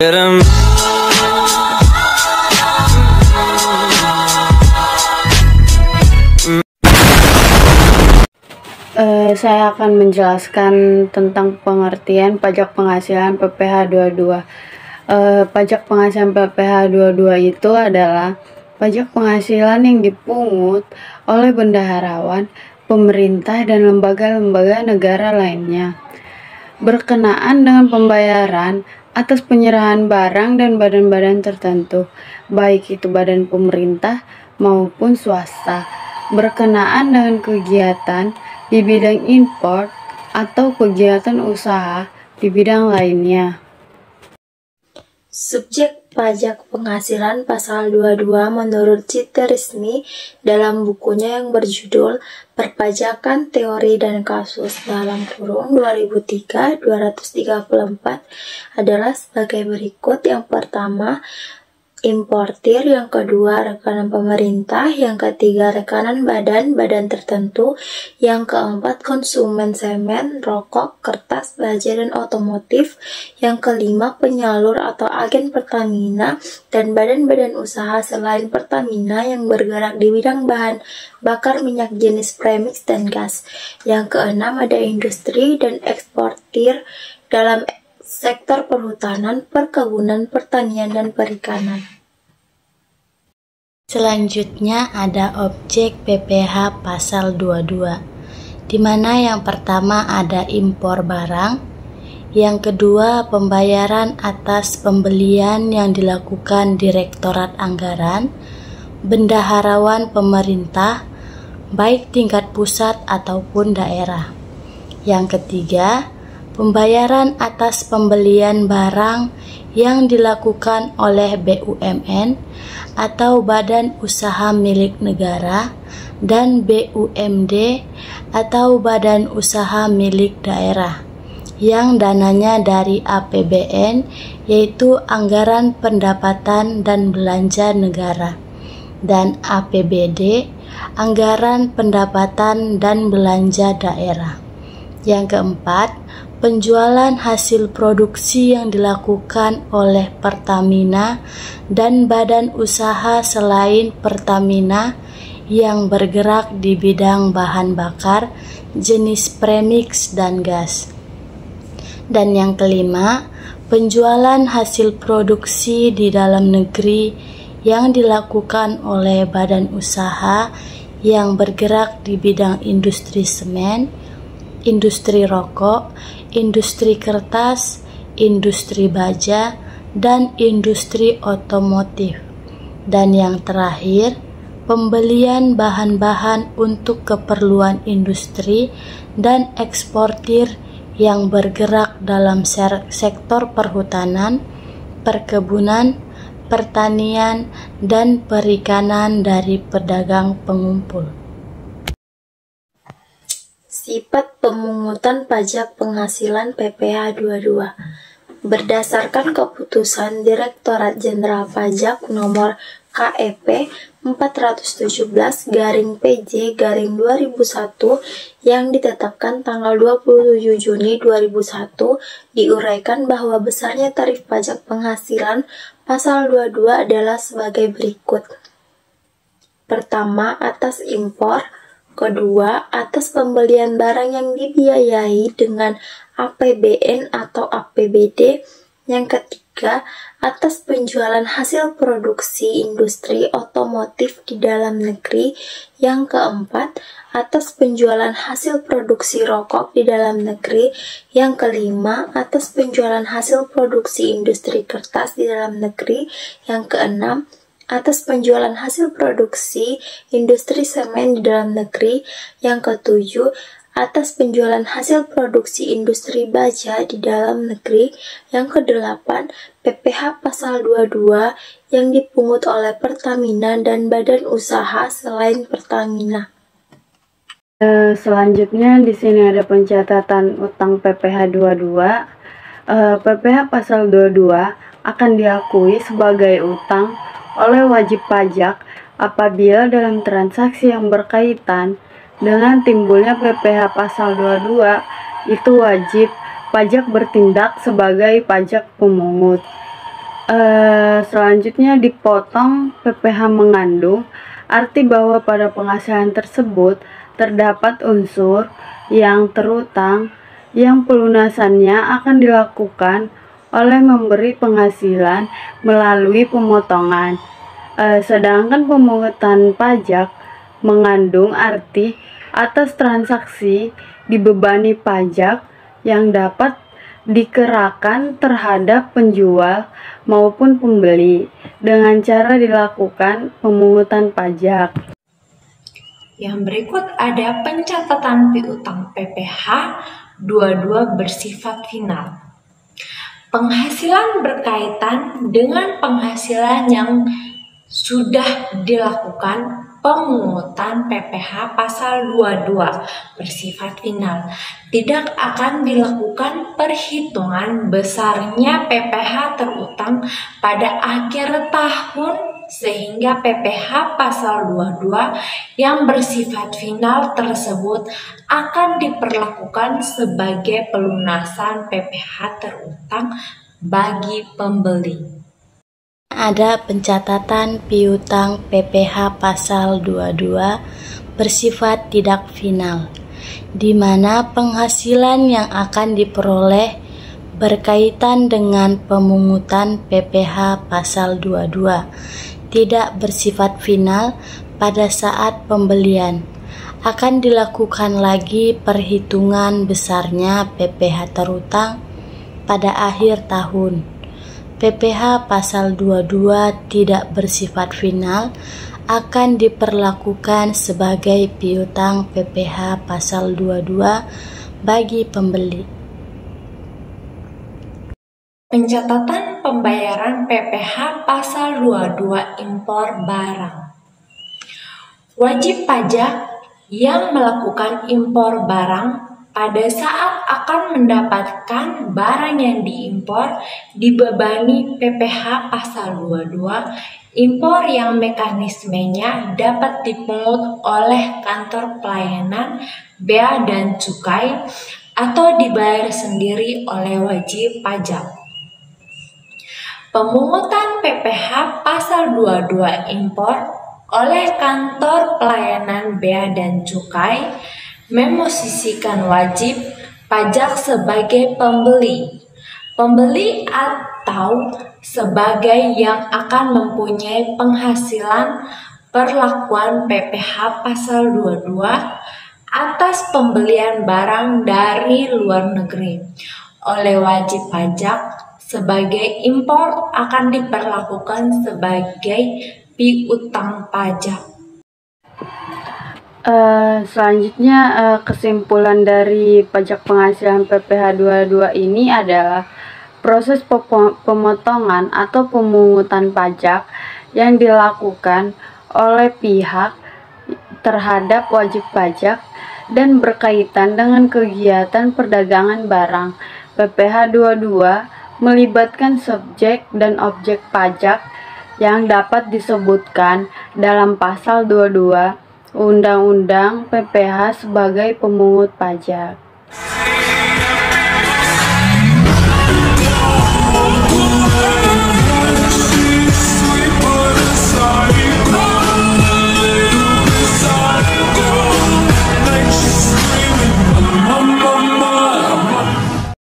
get 'em. Saya akan menjelaskan tentang pengertian pajak penghasilan PPh 22. Pajak penghasilan PPh 22 itu adalah pajak penghasilan yang dipungut oleh bendaharawan, pemerintah, dan lembaga-lembaga negara lainnya, berkenaan dengan pembayaran atas penyerahan barang dan badan-badan tertentu, baik itu badan pemerintah maupun swasta, berkenaan dengan kegiatan di bidang impor atau kegiatan usaha di bidang lainnya. Subjek pajak penghasilan pasal 22 menurut Citi Resmi dalam bukunya yang berjudul Perpajakan Teori dan Kasus (2003-234) adalah sebagai berikut. Yang pertama, importir, yang kedua rekanan pemerintah, yang ketiga rekanan badan-badan tertentu, yang keempat konsumen semen, rokok, kertas, baja, dan otomotif, yang kelima penyalur atau agen Pertamina dan badan-badan usaha selain Pertamina yang bergerak di bidang bahan bakar minyak jenis premix dan gas, yang keenam ada industri dan eksportir dalam sektor perhutanan, perkebunan, pertanian, dan perikanan. Selanjutnya ada objek PPh pasal 22, di mana yang pertama ada impor barang, yang kedua pembayaran atas pembelian yang dilakukan Direktorat Anggaran, bendaharawan pemerintah, baik tingkat pusat ataupun daerah. Yang ketiga, pembayaran atas pembelian barang yang dilakukan oleh BUMN atau badan usaha milik negara dan BUMD atau badan usaha milik daerah yang dananya dari APBN, yaitu anggaran pendapatan dan belanja negara, dan APBD, anggaran pendapatan dan belanja daerah. Yang keempat, penjualan hasil produksi yang dilakukan oleh Pertamina dan badan usaha selain Pertamina yang bergerak di bidang bahan bakar jenis premix dan gas. Dan yang kelima, penjualan hasil produksi di dalam negeri yang dilakukan oleh badan usaha yang bergerak di bidang industri semen, industri rokok, industri kertas, industri baja, dan industri otomotif. Dan yang terakhir, pembelian bahan-bahan untuk keperluan industri dan eksportir yang bergerak dalam sektor perhutanan, perkebunan, pertanian, dan perikanan dari pedagang pengumpul. Sifat pemungutan pajak penghasilan PPh 22. Berdasarkan keputusan Direktorat Jenderal Pajak nomor KEP 417/PJ/2001 yang ditetapkan tanggal 27 Juni 2001, diuraikan bahwa besarnya tarif pajak penghasilan pasal 22 adalah sebagai berikut. Pertama, atas impor. Kedua, atas pembelian barang yang dibiayai dengan APBN atau APBD. Yang ketiga, atas penjualan hasil produksi industri otomotif di dalam negeri. Yang keempat, atas penjualan hasil produksi rokok di dalam negeri. Yang kelima, atas penjualan hasil produksi industri kertas di dalam negeri. Yang keenam, atas penjualan hasil produksi industri semen di dalam negeri. Yang ketujuh, atas penjualan hasil produksi industri baja di dalam negeri. Yang kedelapan, PPh pasal 22 yang dipungut oleh Pertamina dan badan usaha selain Pertamina. Selanjutnya di sini ada pencatatan utang PPh 22. PPh pasal 22 akan diakui sebagai utang oleh wajib pajak apabila dalam transaksi yang berkaitan dengan timbulnya PPh pasal 22 itu wajib pajak bertindak sebagai pajak pemungut. Selanjutnya dipotong PPh mengandung, arti bahwa pada penghasilan tersebut terdapat unsur yang terutang yang pelunasannya akan dilakukan oleh memberi penghasilan melalui pemotongan. Sedangkan pemungutan pajak mengandung arti atas transaksi dibebani pajak yang dapat dikerahkan terhadap penjual maupun pembeli dengan cara dilakukan pemungutan pajak. Yang berikut ada pencatatan piutang PPh 22 bersifat final. Penghasilan berkaitan dengan penghasilan yang sudah dilakukan pemungutan PPh pasal 22 bersifat final. Tidak akan dilakukan perhitungan besarnya PPh terutang pada akhir tahun, sehingga PPh pasal 22 yang bersifat final tersebut akan diperlakukan sebagai pelunasan PPh terutang bagi pembeli. Ada pencatatan piutang PPh pasal 22 bersifat tidak final, di mana penghasilan yang akan diperoleh berkaitan dengan pemungutan PPh pasal 22 tidak bersifat final pada saat pembelian. Akan dilakukan lagi perhitungan besarnya PPh terutang pada akhir tahun. PPh pasal 22 tidak bersifat final akan diperlakukan sebagai piutang PPh pasal 22 bagi pembeli. Pencatatan pembayaran PPh pasal 22 impor barang. Wajib pajak yang melakukan impor barang pada saat akan mendapatkan barang yang diimpor dibebani PPh pasal 22 impor yang mekanismenya dapat dipungut oleh kantor pelayanan bea dan cukai atau dibayar sendiri oleh wajib pajak. Pemungutan PPh pasal 22 impor oleh kantor pelayanan bea dan cukai memosisikan wajib pajak sebagai pembeli atau sebagai yang akan mempunyai penghasilan perlakuan PPh pasal 22 atas pembelian barang dari luar negeri oleh wajib pajak sebagai impor akan diperlakukan sebagai piutang pajak. Selanjutnya kesimpulan dari pajak penghasilan PPh 22 ini adalah proses pemotongan atau pemungutan pajak yang dilakukan oleh pihak terhadap wajib pajak dan berkaitan dengan kegiatan perdagangan barang. PPh 22 melibatkan subjek dan objek pajak yang dapat disebutkan dalam pasal 22 Undang-Undang PPh sebagai pemungut pajak.